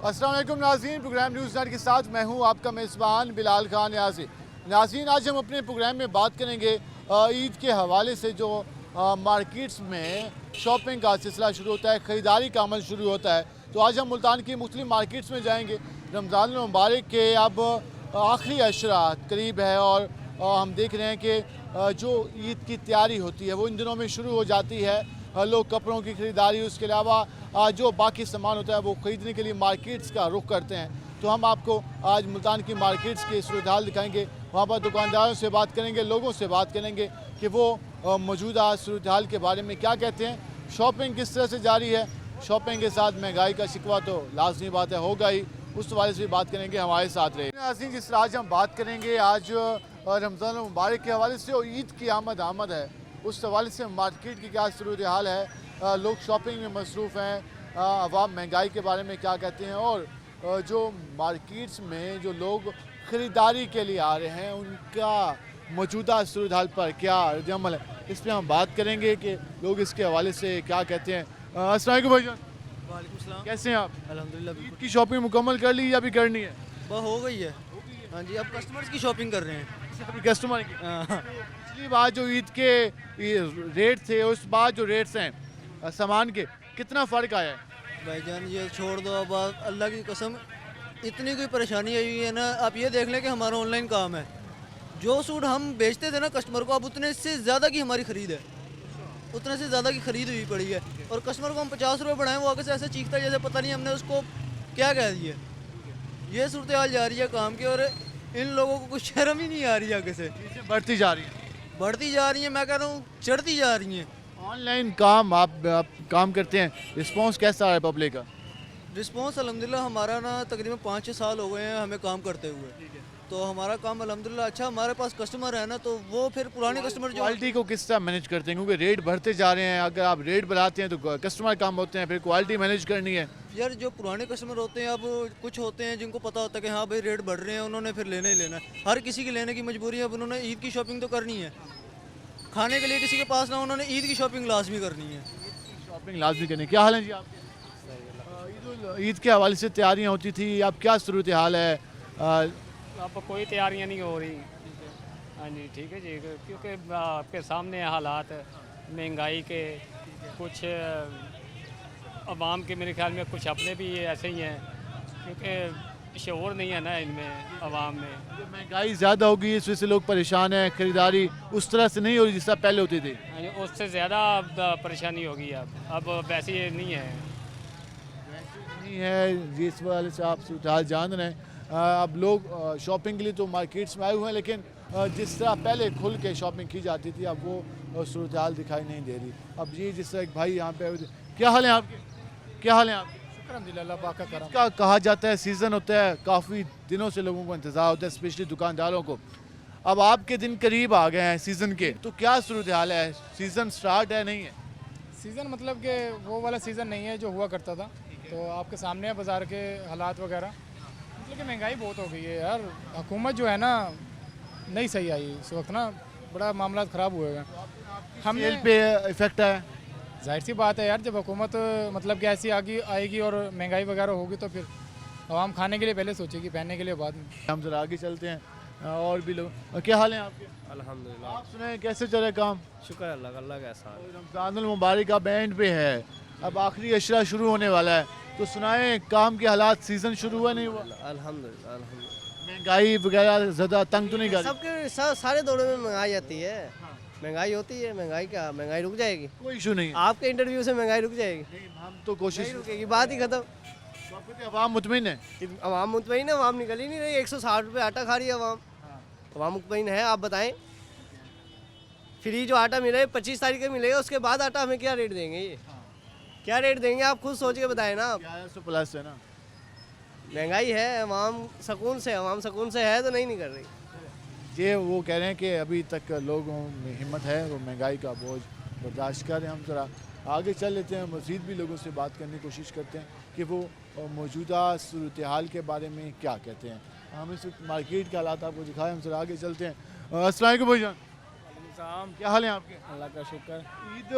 अस्सलाम वालेकुम नाज़रीन, प्रोग्राम न्यूज़ नेट के साथ मैं हूं आपका मेज़बान बिलाल खान न्याज़ी। नाज़रीन, आज हम अपने प्रोग्राम में बात करेंगे ईद के हवाले से जो मार्केट्स में शॉपिंग का सिलसिला शुरू होता है, ख़रीदारी का अमल शुरू होता है। तो आज हम मुल्तान की मुख्तलिफ मार्केट्स में जाएंगे। रमज़ान मुबारक के अब आखिरी अशरा करीब है और हम देख रहे हैं कि जो ईद की तैयारी होती है वो इन दिनों में शुरू हो जाती है। लोग कपड़ों की ख़रीदारी, उसके अलावा जो बाकी सामान होता है वो ख़रीदने के लिए मार्केट्स का रुख करते हैं। तो हम आपको आज मुल्तान की मार्केट्स के सूरत हाल दिखाएंगे, वहाँ पर दुकानदारों से बात करेंगे, लोगों से बात करेंगे कि वो मौजूदा सूरत हाल के बारे में क्या कहते हैं, शॉपिंग किस तरह से जारी है। शॉपिंग के साथ महंगाई का शिकवा तो लाजमी बात है, होगा ही, उस वाले से भी बात करेंगे। हमारे साथ रहे जिस तरह आज हम बात करेंगे आज रमज़ान मुबारक के हवाले से और ईद की आमद है, उस हवाले से मार्केट की क्या सूरत हाल है, लोग शॉपिंग में मसरूफ़ हैं, अवाम महंगाई के बारे में क्या कहते हैं और जो मार्केट्स में जो लोग ख़रीदारी के लिए आ रहे हैं उनका मौजूदा सूरत हाल पर क्या रद्द-ए-अमल है, इस पर हम बात करेंगे कि लोग इसके हवाले से क्या कहते हैं। अस्सलाम वालेकुम भाईजान। वालेकुम सलाम। कैसे हैं आप? अल्हम्दुलिल्लाह। ईद की शॉपिंग मुकम्मल कर ली या अभी करनी है? बस हो गई है। हाँ जी, अब कस्टमर्स की शॉपिंग कर रहे हैं। अभी कस्टमर की हाँ। पिछली बार जो ईद के रेट थे उस बार जो रेट्स हैं सामान के, कितना फ़र्क आया है? भाईजान ये छोड़ दो, अब अल्लाह की कसम इतनी कोई परेशानी आई हुई है ना। आप ये देख लें कि हमारा ऑनलाइन काम है, जो सूट हम बेचते थे ना कस्टमर को, अब उतने से ज़्यादा की हमारी ख़रीद है, उतने से ज़्यादा की ख़रीद हुई पड़ी है। और कस्टमर को हम 50 रुपये बढ़ाएं, वो आगे से ऐसे चीखता है जैसे पता नहीं हमने उसको क्या कह दिया। ये सूरत हाल जा रही है काम की, और इन लोगों को कुछ शर्म ही नहीं आ रही है। आगे से चीज़ें बढ़ती जा रही हैं, बढ़ती जा रही है, मैं कह रहा हूँ चढ़ती जा रही हैं। ऑनलाइन काम आप काम करते हैं, रिस्पांस कैसा है पब्लिक का? रिस्पांस अल्हम्दुलिल्लाह हमारा ना तकरीबन 5-6 साल हो गए हैं हमें काम करते हुए, तो हमारा काम अल्हम्दुलिल्लाह अच्छा। हमारे पास कस्टमर है ना, तो वो फिर पुराने कस्टमर जो क्वालिटी को किस तरह मैनेज करते हैं, क्योंकि रेट बढ़ते जा रहे हैं, अगर आप रेट बढ़ाते हैं तो कस्टमर कम होते हैं, फिर क्वालिटी मैनेज करनी है। यार जो पुराने कस्टमर होते हैं, अब कुछ होते हैं जिनको पता होता है कि हाँ भाई रेट बढ़ रहे हैं, उन्होंने फिर लेना ही लेना है। हर किसी की लेने की मजबूरी है, अब उन्होंने ईद की शॉपिंग तो करनी है। खाने के लिए किसी के पास ना, उन्होंने ईद की शॉपिंग लाजमी करनी है। शॉपिंग लाजमी करनी। क्या हाल है जी आपके? ईद के हवाले से तैयारियां होती थी, अब क्या सूरत हाल है? अब कोई तैयारियां नहीं हो रही। हाँ जी, ठीक है जी, क्योंकि आपके सामने हालात महंगाई के, कुछ अवाम के मेरे ख्याल में कुछ अपने भी ऐसे ही हैं, क्योंकि शऊर नहीं है ना इनमें अवाम में। महंगाई ज़्यादा होगी, इस वजह से लोग परेशान हैं, खरीदारी उस तरह से नहीं हो रही जिस तरह पहले होती थी। हाँ जी, उससे ज़्यादा परेशानी होगी अब वैसे नहीं है। नहीं है, जिस वाले से आप सूरत जान रहे हैं। अब लोग शॉपिंग के लिए तो मार्केट्स में आए हुए हैं, लेकिन जिस तरह पहले खुल के शॉपिंग की जाती थी अब वो सूरत हाल दिखाई नहीं दे रही। अब ये जिस तरह एक भाई यहाँ पे, क्या हाल है आपके? क्या हाल है आपके? अल्हम्दुलिल्लाह पाक का करम। इसका कहा जाता है सीज़न होता है, काफ़ी दिनों से लोगों को इंतज़ार होता है, स्पेशली दुकानदारों को। अब आपके दिन करीब आ गए हैं सीज़न के, तो क्या सूरत हाल है? सीज़न स्टार्ट है, नहीं है? सीज़न मतलब कि वो वाला सीज़न नहीं है जो हुआ करता था, तो आपके सामने है बाज़ार के हालात वगैरह। मतलब कि महंगाई बहुत हो गई है यार, हुकूमत जो है ना नहीं सही आई इस वक्त ना, बड़ा मामला ख़राब हुए हैं। हम सेल पे इफेक्ट है? जाहिर सी बात है यार, जब हुकूमत मतलब कि ऐसी आएगी और महंगाई वगैरह होगी तो फिर आवाम खाने के लिए पहले सोचेगी, पहनने के लिए बाद में। हम जरा आगे चलते हैं, और भी लोग। क्या हाल है आपके? अल्हम्दुलिल्लाह, आप सुने कैसे चल रहा है काम? शुक्र अल्लाह का एहसान। रमज़ानुल मुबारक का बैंड पे है, अब आखिरी अशरा शुरू होने वाला है, तो सुनाए काम के हालात, सीज़न शुरू हुआ नहीं हुआ? अल्हम्दुलिल्लाह अल्हम्दुलिल्लाह। महंगाई वगैरह ज़्यादा तंग तो नहीं कर? सबके सारे दौरे में महंगाई आती है, महंगाई होती है। महंगाई क्या, महंगाई रुक जाएगी? कोई इशू नहीं है। आपके इंटरव्यू से महंगाई रुक जाएगी? नहीं, हम तो कोशिश नहीं रुकेगी, बात ही खत्म। अवाम मुतमिन है। अवाम मुतमईन है, अवाम निकल ही नहीं रही। 160 रुपये आटा खा रही है अवाम, अवाम मुतमईन है। आप बताएं, फ्री जो आटा मिले 25 तारीख को मिलेगा, उसके बाद आटा हमें क्या रेट देंगे? ये क्या रेट देंगे? आप खुद सोच के बताएं ना। 1100+ है ना। महंगाई है, अवाम सकून से है तो नहीं निकल रही। ये वो कह रहे हैं कि अभी तक लोगों में हिम्मत है, वो महंगाई का बोझ बर्दाश्त कर रहे हैं। हम ज़रा आगे चल लेते हैं, मज़ीद भी लोगों से बात करने की कोशिश करते हैं कि वो मौजूदा सूरत हाल के बारे में क्या कहते हैं। हम इस मार्केट के हालात आपको दिखाएं, हम ज़रा आगे चलते हैं। अस्सलाम वालेकुम भाईजान, क्या हाल है आपके? अल्लाह का शुक्र। ईद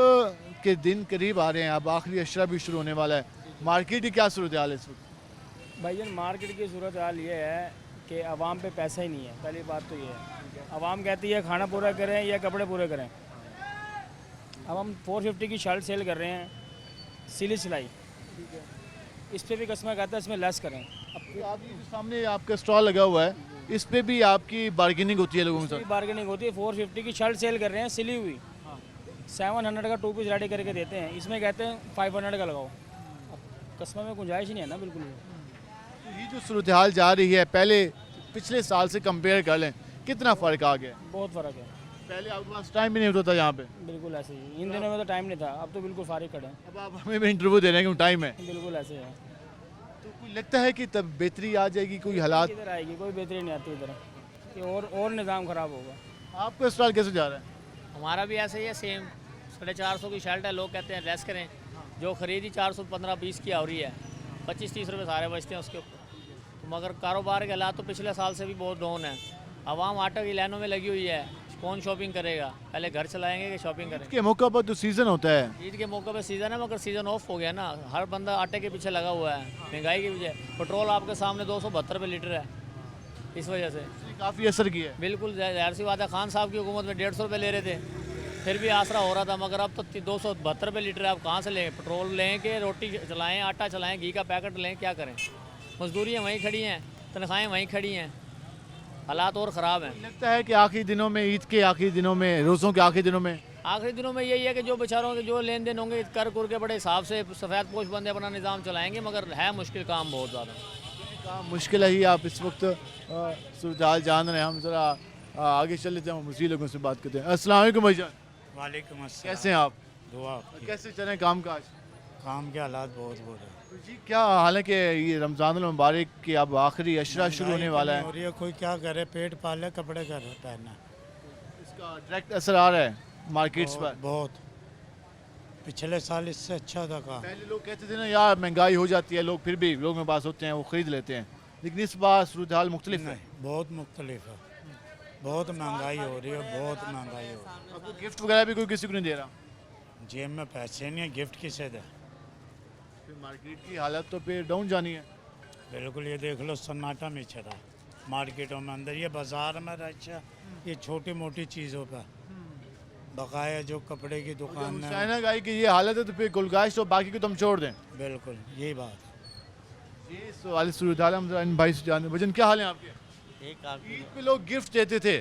के दिन करीब आ रहे हैं, अब आखिरी अशरा भी शुरू होने वाला है, मार्केट की क्या सूरत हाल है इस वक्त? भाईजान मार्केट की सूरत हाल ये है कि आवाम पे पैसा ही नहीं है। पहली बात तो ये है, आवाम कहती है खाना पूरा करें या कपड़े पूरे करें। अब हम 450 की शर्ट सेल कर रहे हैं, सिली सिलाई, इस पे भी कस्टमर कहता है इसमें लेस करें। अब आपके जो सामने आपका स्टॉल लगा हुआ है, इस पे भी आपकी बार्गेनिंग होती है लोगों के साथ? बार्गेनिंग होती है। 450 की शर्ट सेल कर रहे हैं सिली हुई, 700 का 2 पीस रेडी करके देते हैं, इसमें कहते हैं 500 का लगाओ। अब कस्टमर में गुंजाइश ही नहीं है ना बिल्कुल भी। तो ये जो सूरत हाल जा रही है, पहले पिछले साल से कंपेयर कर लें, कितना फ़र्क आ गया? बहुत फ़र्क है। पहले आपके पास टाइम भी नहीं होता था यहाँ पे, बिल्कुल ऐसे ही, इन दिनों में तो टाइम नहीं था, अब तो बिल्कुल फारिग खड़े हैं। अब आप हमें भी इंटरव्यू दे रहे हैं कि टाइम है। बिल्कुल ऐसे है। तो कोई लगता है कि तब बेहतरी आ जाएगी, कोई हालात? इधर आएगी कोई बेहतरी नहीं आती इधर, कि और निज़ाम ख़राब होगा। आपका स्टॉल कैसे जा रहा है? हमारा भी ऐसे ही है सेम, 450 की शर्ट है, लोग कहते हैं लेस करें, जो खरीदी 415-20 की आ रही है, 25-30 रुपये सारे बचते हैं उसके ऊपर। तो मगर कारोबार के हालात तो पिछले साल से भी बहुत डाउन है। आवाम आटे की लाइनों में लगी हुई है, कौन शॉपिंग करेगा, पहले घर चलाएंगे कि शॉपिंग करेंगे। के मौका पर तो सीज़न होता है, ईद के मौके पर सीज़न है, मगर सीज़न ऑफ हो गया ना, हर बंदा आटे के पीछे लगा हुआ है, महंगाई के पीछे। पेट्रोल आपके सामने 272 रुपये लीटर है, इस वजह से काफ़ी असर किया है। बिल्कुल जाहिर सी बात है। खान साहब की हुकूमत में 150 रुपये ले रहे थे, फिर भी आसरा हो रहा था, मगर अब तो 272 रुपये लीटर है। आप कहाँ से लें? पेट्रोल लें कि रोटी चलाएं, आटा चलाएं, घी का पैकेट लें, क्या करें? मजदूरियाँ वहीं खड़ी हैं, तनख्वाहें वहीं खड़ी हैं, हालात और ख़राब हैं। लगता है कि आखिरी दिनों में, ईद के आखिरी दिनों में, रोज़ों के आखिरी दिनों में आखिरी दिनों में यही है कि जो बेचारों के जो लेन देन होंगे कर कुर के बड़े हिसाब से सफ़ेद पोश बंदे अपना निज़ाम चलाएंगे, मगर है मुश्किल काम बहुत ज़्यादा। काम मुश्किल है ही। आप इस वक्त सूरत हाल जान रहे हैं, हम ज़रा आगे चल लेते हैं, हम उसी लोगों से बात करते हैं। अस्सलाम वालेकुम भाईजान, वालेकुम अस्सलाम। कैसे हैं आप? दुआ आपकी। कैसे चले काम काज? काम के हालात बहुत बुरे हैं। तो जी क्या, हालांकि ये रमज़ान मुबारक की अब आखिरी अशरा शुरू होने वाला है, हो रही है, कोई क्या करे, पेट पाले, कपड़े कर पहनना। इसका डायरेक्ट असर आ रहा है मार्केट्स पर? बहुत। पिछले साल इससे अच्छा था काम। पहले लोग कहते थे ना यार महंगाई हो जाती है, लोग फिर भी लोगों के पास होते हैं, वो ख़रीद लेते हैं, लेकिन इस बार सूरत हाल मुख्तलिफ है। नहीं, बहुत मुख्तलिफ है, बहुत महंगाई हो रही है, बहुत महंगाई हो रही आपको गिफ्ट वगैरह भी कोई किसी को नहीं दे रहा? है। जेब में पैसे नहीं है, गिफ्ट किसे दे? फिर मार्केट की हालत तो फिर डाउन जानी है। बिल्कुल, ये देख लो सन्नाटा में चला मार्केटों में, अंदर ये बाजार में अच्छा, ये छोटी मोटी चीज़ों पर बकाया जो कपड़े की दुकान है। चाइना गाय की ये हालत है तो फिर गुलगाश तो बाकी को तुम छोड़ दें। बिल्कुल यही बात है। ये सवाल सूरत हाल हम इन भाई से जाने। भजन क्या हाल है आपके? ईद पे लोग गिफ्ट देते थे,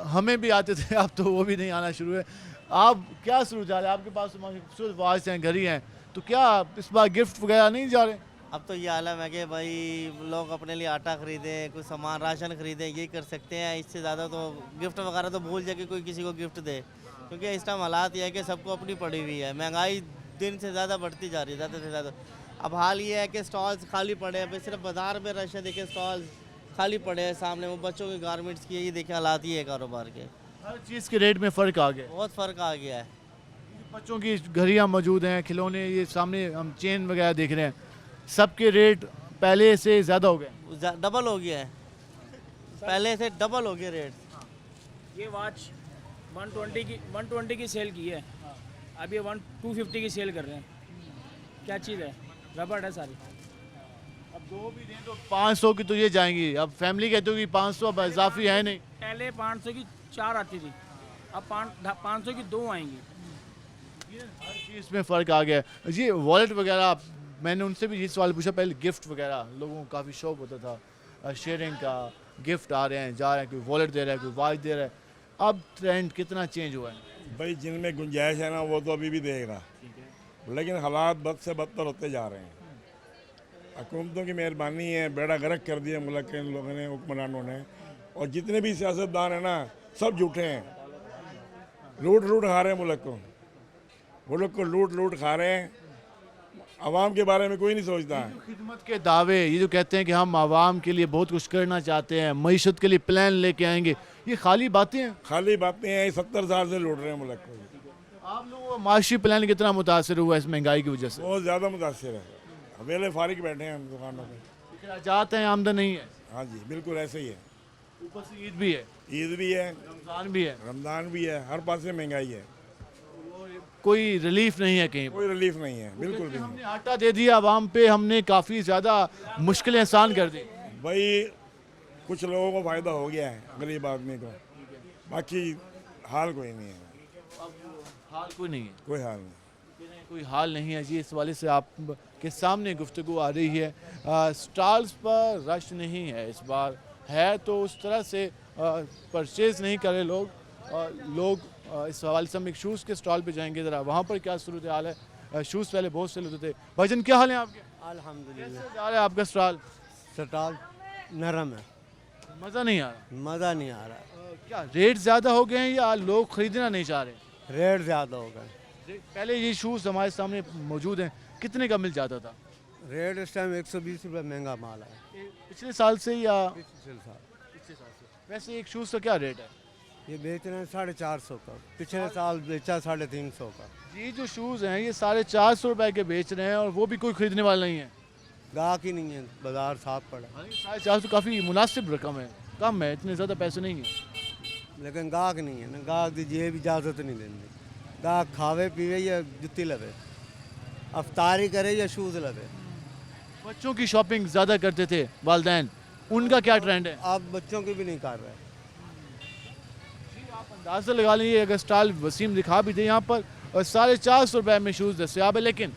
हमें भी आते थे, अब तो वो भी नहीं आना शुरू है। आप क्या सूरत हाल है आपके पास? खूबसूरत वाज हैं, घर ही हैं, तो क्या इस बार गिफ्ट वगैरह नहीं जा रहे? अब तो ये आलम है कि भाई लोग अपने लिए आटा खरीदें, कुछ सामान राशन खरीदें, यही कर सकते हैं। इससे ज़्यादा तो गिफ्ट वगैरह तो भूल जाए कि कोई किसी को गिफ्ट दे, क्योंकि इस टाइम हालात ये है कि सबको अपनी पड़ी हुई है, महंगाई दिन से ज़्यादा बढ़ती जा रही है, ज़्यादा से ज़्यादा। अब हाल ये है कि स्टॉल्स खाली पड़े हैं, सिर्फ बाज़ार में रश है, देखें स्टॉल्स खाली पड़े हैं सामने, वो बच्चों के गारमेंट्स की, ये देखें हालात ये है कारोबार के। हर चीज़ के रेट में फ़र्क आ गया, बहुत फ़र्क आ गया है। बच्चों की घड़ियाँ मौजूद हैं, खिलौने, ये सामने हम चेन वगैरह देख रहे हैं, सबके रेट पहले से ज़्यादा हो गए, डबल हो गया है, पहले से डबल हो गया रेट। ये वॉच 120 की सेल की है, अब ये 250 की सेल कर रहे हैं। क्या चीज़ है? रबड़ है सारी। अब दो भी दें तो 500 की तो ये जाएंगी, अब फैमिली कहते हो कि 500 अब इजाफी है नहीं। पहले 500 की 4 आती थी, अब 500 की 2 आएंगी। हर चीज़ में फ़र्क आ गया है। जी वॉलेट वगैरह, मैंने उनसे भी ये सवाल पूछा, पहले गिफ्ट वगैरह लोगों को काफ़ी शौक होता था शेयरिंग का, गिफ्ट आ रहे हैं, जा रहे हैं, कोई वॉलेट दे रहा है, कोई वॉच दे रहा है, अब ट्रेंड कितना चेंज हुआ है? भाई जिनमें गुंजाइश है ना वो तो अभी भी देगा, लेकिन हालात बद से बदतर होते जा रहे हैं। हुकूमतों की मेहरबानी है, बेड़ा गर्क कर दिया मुल्क के इन लोगों ने, हुक्मरानों ने, और जितने भी सियासतदान हैं ना सब झूठे हैं, लूट खा रहे हैं मुल्क को, मुल्क को लूट खा रहे हैं। आवाम के बारे में कोई नहीं सोचता है। खिदमत के दावे, ये जो कहते हैं कि हम आवाम के लिए बहुत कुछ करना चाहते हैं, मईशत के लिए प्लान लेके आएंगे, ये खाली बातें हैं। खाली बातें हैं, 70 साल से लूट रहे हैं मुल्क को। आप लोगों का माशी प्लान कितना मुतासर हुआ इस महंगाई की वजह से? बहुत ज़्यादा मुतासर है, अवेले फारिग बैठे हैं हम दुकानों पर। अखराजात हैं, आमदन नहीं है। हाँ जी बिल्कुल ऐसे ही है। ऊपर से ईद भी है, ईद भी है, रमज़ान भी है, रमज़ान भी है, हर पास से महंगाई है। कोई रिलीफ नहीं है कहीं पर। कोई रिलीफ नहीं है, बिल्कुल भी नहीं। हमने आटा दे दिया आवाम पे, हमने काफ़ी ज़्यादा मुश्किलें आसान कर दी। भाई कुछ लोगों को फ़ायदा हो गया है, गरीब आदमी को, बाकी हाल कोई नहीं है, हाल कोई नहीं है, कोई हाल नहीं। कोई हाल नहीं है जी। इस वाले से आप के सामने गुफ्तगू आ रही है। स्टॉल्स पर रश नहीं है इस बार, है तो उस तरह से परचेज़ नहीं करे लोग। इस हवाले से हम एक शूज़ के स्टॉल पे जाएंगे, ज़रा वहाँ पर क्या सूरत हाल है। शूज़ पहले बहुत सेल होते थे। भाईजान क्या हाल है आपके? अल्हम्दुलिल्लाह। कैसे जा रहा है आपका स्टॉल? स्टॉल नरम है, मज़ा नहीं आ रहा। मज़ा नहीं आ रहा। क्या रेट ज़्यादा हो गए हैं या लोग ख़रीदना नहीं चाह रहे? रेट ज़्यादा हो गए। पहले ये शूज़ हमारे सामने मौजूद हैं, कितने का मिल जाता था? रेट इस टाइम 120 रुपये महंगा माल है, पिछले साल से या पिछले साल। पिछले साल से? वैसे एक शूज़ का क्या रेट है? ये बेच रहे हैं 450 का, पिछले साल बेचा 350 का। ये जो शूज़ हैं ये 450 रुपए के बेच रहे हैं और वो भी कोई ख़रीदने वाला नहीं है। गाहक ही नहीं है, बाजार साफ पड़ा है। 450 काफ़ी मुनासिब रकम है, कम है, इतने ज़्यादा पैसे नहीं हैं। लेकिन गाहक नहीं है ना, गाहक की जेब इजाज़त नहीं देंगे। गाहक खावे पीवे या जुत्ती लवे, अफ्तारी करे या शूज़ लवे। बच्चों की शॉपिंग ज़्यादा करते थे वालिदैन, उनका क्या ट्रेंड है? आप बच्चों की भी नहीं कर रहे। आप अंदाज़ा लगा लीजिए, अगर स्टॉल वसीम दिखा भी दे यहाँ पर 450 रुपए में शूज़ दस्तियाब है, लेकिन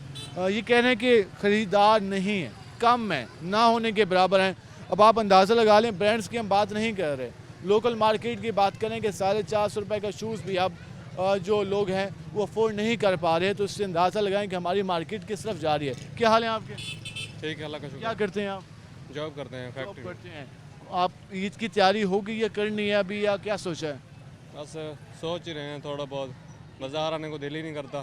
ये कह रहे हैं कि ख़रीदार नहीं है, कम है, ना होने के बराबर हैं। अब आप अंदाज़ा लगा लें, ब्रांड्स की हम बात नहीं कर रहे, लोकल मार्केट की बात करें कि 450 रुपए का शूज़ भी अब जो लोग हैं वो अफोर्ड नहीं कर पा रहे, तो इससे अंदाज़ा लगाएं कि हमारी मार्केट किस तरफ जा रही है। क्या हाल है आपके? ठीक है, अल्लाह का क्या शुक्र। करते हैं आप? जॉब करते हैं, जॉब फैक्ट्री में। करते हैं। आप ईद की तैयारी हो गई या करनी है अभी, या क्या सोचा है? बस सोच ही रहे हैं, थोड़ा बहुत बाजार आने को दिल ही नहीं करता,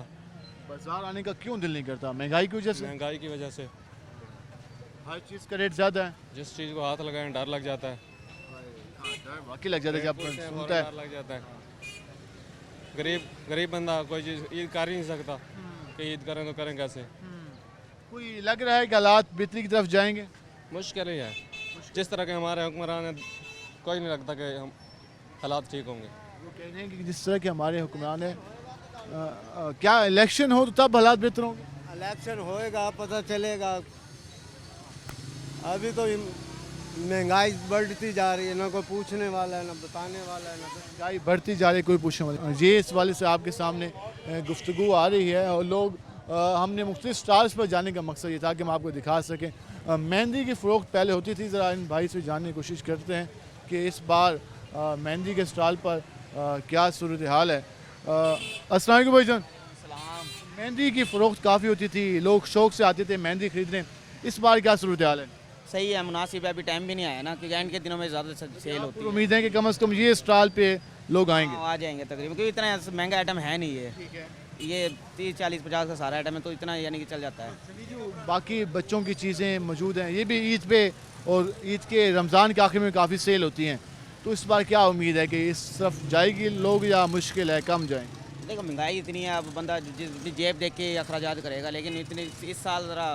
बाजार आने का क्यों दिल नहीं करता? महंगाई की वजह से? महंगाई की वजह से। हर चीज़ का रेट ज़्यादा है। जिस चीज़ को हाथ लगाएं डर लग जाता है, वाकई लग जाता है जब बोलते हैं, सुनता फौरन है। डर लग जाता है। गरीब बंदा कोई चीज़ ईद कर ही नहीं सकता कि ईद करें तो करें कैसे। कोई लग रहा है कि हालात बेहतरी की तरफ जाएंगे? मुश्किल ही है, जिस तरह के हमारे हुक्मरान हैं, कोई नहीं लगता कि हम हालात ठीक होंगे। वो कह रहे हैं कि जिस तरह के हमारे हुक्मरान हैं, क्या इलेक्शन हो तो तब हालात बेहतर होंगे? इलेक्शन होएगा पता चलेगा। अभी तो महंगाई बढ़ती जा रही है, ना कोई पूछने वाला है, ना बताने वाला है, ना महंगाई बढ़ती जा रही है, कोई पूछने वाला नहीं। ये इस वाले से आपके सामने गुफ्तगू आ रही है और लोग हमने मुख्तलिफ स्टॉल्स पर जाने का मकसद ये था कि हम आपको दिखा सकें। मेहंदी की फ़रोख्त पहले होती थी, ज़रा इन भाई से जानने की कोशिश करते हैं कि इस बार मेहंदी के स्टॉल पर क्या सूरत हाल है। अस्सलाम वालेकुम भाईजान। मेहंदी की फ़रोख्त काफ़ी होती थी, लोग शौक़ से आते थे मेहंदी ख़रीदने, इस बार क्या सूरत हाल है? सही है, मुनासिब है, अभी टाइम भी नहीं आया ना, क्योंकि एंड के दिनों में ज़्यादा सेल होती है। उम्मीद है कि कम से कम ये स्टॉल पे लोग आएंगे। आ जाएंगे तकरीबन, क्योंकि इतना महंगा आइटम है नहीं ये 30 40 50 का सारा आइटम है, तो इतना यानी कि चल जाता है। जो बाकी बच्चों की चीज़ें मौजूद हैं, ये भी ईद पे और ईद के रमज़ान के आखिर में काफ़ी सेल होती हैं, तो इस बार क्या उम्मीद है कि इस तरफ जाएगी लोग या मुश्किल है कम जाएंगे? देखो महंगाई इतनी है, अब बंदा जिस जेब देख के अखराजात करेगा, लेकिन इतनी इस साल ज़रा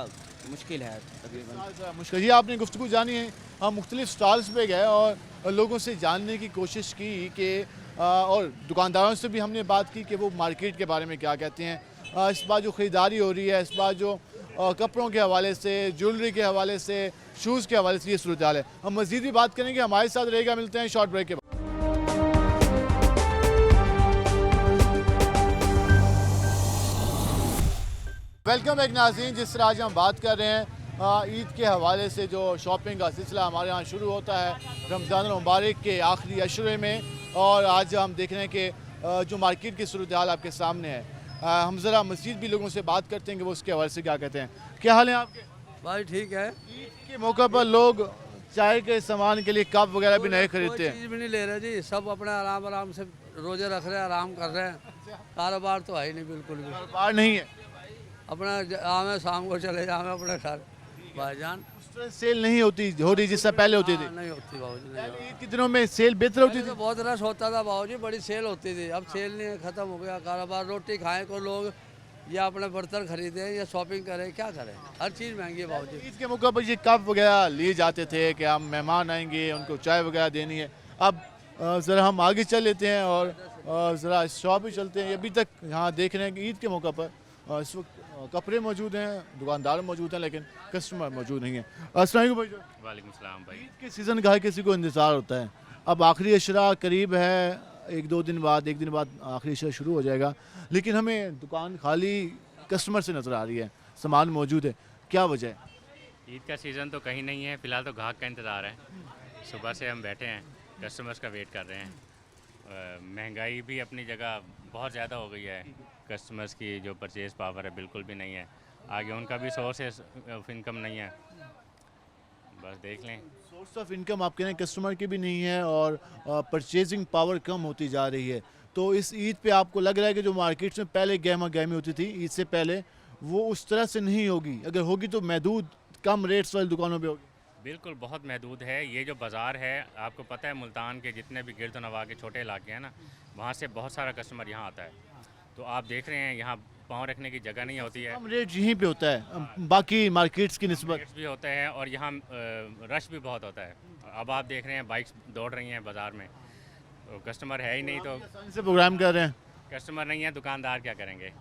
मुश्किल है तकरीबन। मुश्किल। ये आपने गुफ्तगू जानी है, हम मुख्तलिफ स्टॉल्स पे गए और लोगों से जानने की कोशिश की कि और दुकानदारों से भी हमने बात की कि वो मार्केट के बारे में क्या कहते हैं। इस बार जो ख़रीदारी हो रही है, इस बार जो कपड़ों के हवाले से, ज्वेलरी के हवाले से, शूज़ के हवाले से ये सूरत हाल है। हम मज़ीद भी बात करेंगे, हमारे साथ रहेगा। मिलते हैं शॉर्ट ब्रेक के बाद। वेलकम एक नाज़रीन, जिस तरह आज हम बात कर रहे हैं ईद के हवाले से, जो शॉपिंग का सिलसिला हमारे यहाँ शुरू होता है रमज़ान मुबारक के आखिरी अशरे में, और आज हम देख रहे हैं कि जो मार्केट की सूरत हाल आपके सामने है। हम ज़रा मज़ीद भी लोगों से बात करते हैं कि वो उसके हवाले से क्या कहते हैं। क्या हाल है आपके? भाई ठीक है। ईद के मौके पर लोग चाय के सामान के लिए कप वगैरह भी नए खरीदते हैं। चीज़ भी नहीं ले रहे जी, सब अपना आराम से रोजे रख रहे हैं, आराम कर रहे हैं। कारोबार तो है ही नहीं, बिल्कुल भी कारोबार नहीं है। अपना आवे शाम को चले जाए अपने घर भाईजान। सेल नहीं हो रही जिससे पहले होती थी? नहीं होती बाबूजी, नहीं होती। ईद के दिनों में सेल बेहतर होती थी? तो बहुत रश होता था बाबूजी, बड़ी सेल होती थी। अब सेल नहीं है, ख़त्म हो गया कारोबार। रोटी खाएं को लोग या अपने बर्तन खरीदें या शॉपिंग करें, क्या करें, हर चीज़ महंगी है बाबूजी। ईद के मौके पर ये कप वगैरह लिए जाते थे कि हम मेहमान आएंगे उनको चाय वगैरह देनी है। अब ज़रा हम आगे चल लेते हैं और ज़रा इस शॉप पे चलते हैं। अभी तक यहाँ देख रहे हैं कि ईद के मौका पर इस वक्त कपड़े मौजूद हैं, दुकानदार मौजूद हैं, लेकिन कस्टमर मौजूद नहीं है। अस्सलाम वालेकुम भाई। वालेकुम सलाम भाई। ईद के सीज़न का हर किसी को इंतज़ार होता है। अब आखिरी अशरा करीब है, एक दिन बाद आखिरी अशरा शुरू हो जाएगा, लेकिन हमें दुकान खाली कस्टमर से नज़र आ रही है, सामान मौजूद है। क्या वजह है? ईद का सीज़न तो कहीं नहीं है, फ़िलहाल तो ग्राहक का इंतज़ार है। सुबह से हम बैठे हैं, कस्टमर्स का वेट कर रहे हैं। महंगाई भी अपनी जगह बहुत ज़्यादा हो गई है, कस्टमर्स की जो परचेज़ पावर है बिल्कुल भी नहीं है, आगे उनका भी सोर्स ऑफ इनकम नहीं है। बस देख लें, सोर्स ऑफ इनकम आप कह रहे हैं कस्टमर की भी नहीं है और परचेजिंग पावर कम होती जा रही है। तो इस ईद पे आपको लग रहा है कि जो मार्केट्स में पहले गहमा गहमी होती थी ईद से पहले, वो उस तरह से नहीं होगी? अगर होगी तो महदूद कम रेट्स वाली दुकानों पे होगी। बिल्कुल बहुत महदूद है। ये जो बाज़ार है, आपको पता है मुल्तान के जितने भी गिरद नवाह के छोटे इलाके हैं ना, वहाँ से बहुत सारा कस्टमर यहाँ आता है। तो आप देख रहे हैं यहाँ पाँव रखने की जगह नहीं होती है, कम रेट यहीं पे होता है बाकी मार्केट्स की निस्बत। रेट्स भी होते हैं और यहाँ रश भी बहुत होता है। अब आप देख रहे हैं बाइक्स दौड़ रही हैं बाज़ार में, तो कस्टमर है ही नहीं, तो आसानी से प्रोग्राम कर रहे हैं, कस्टमर नहीं है, दुकानदार क्या करेंगे?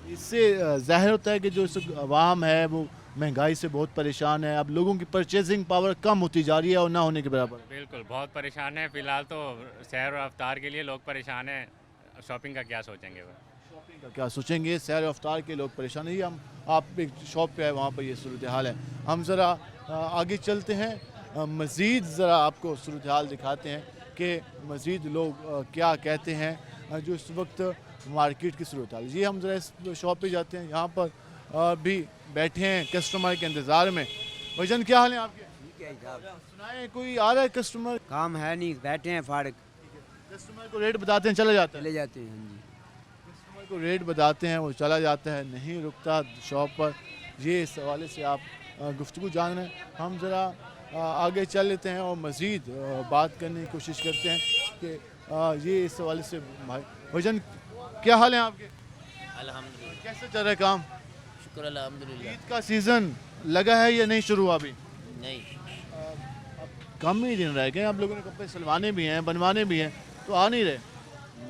इससे ज़ाहिर होता है कि जो आवाम है वो महंगाई से बहुत परेशान है। अब लोगों की परचेजिंग पावर कम होती जा रही है और ना होने के बराबर। बिल्कुल बहुत परेशान है। फ़िलहाल तो सैर और अफ्तार के लिए लोग परेशान हैं, शॉपिंग का क्या सोचेंगे वो? शॉपिंग का क्या सोचेंगे, सैर अफ्तार के लोग परेशान है। ये हम आप एक शॉप पे है, वहाँ पर ये सूरत हाल है। हम ज़रा आगे चलते हैं, मज़ीद ज़रा आपको सूरत हाल दिखाते हैं कि मज़ीद लोग क्या कहते हैं जो इस वक्त मार्केट की सूरत हाल। जी हम ज़रा इस शॉप पे जाते हैं, यहाँ पर भी बैठे हैं कस्टमर के इंतज़ार में। भाईजान क्या हाल है आपके? सुनाए कोई आ रहा है कस्टमर? काम है नहीं, बैठे हैं फाड़क। कस्टमर को रेट बताते हैं चले जाते हैं? चले जाते हैं जी। कस्टमर को रेट बताते हैं, वो चला जाता है, नहीं रुकता शॉप पर। ये इस हवाले से आप गुफ्तगू जान रहे हैं। हम ज़रा आगे चल लेते हैं और मज़ीद बात करने की कोशिश करते हैं कि ये इस हवाले से। भाईजान क्या हाल है आपके? अल्हम्दुलिल्लाह। कैसे चल रहा है काम? शुक्र अल्हम्दुलिल्लाह। ईद का सीज़न लगा है या नहीं शुरू हुआ अभी? नहीं, अब कम ही दिन रह गए, आप लोगों ने कपड़े सिलवाने भी हैं, बनवाने भी हैं, तो आ नहीं रहे।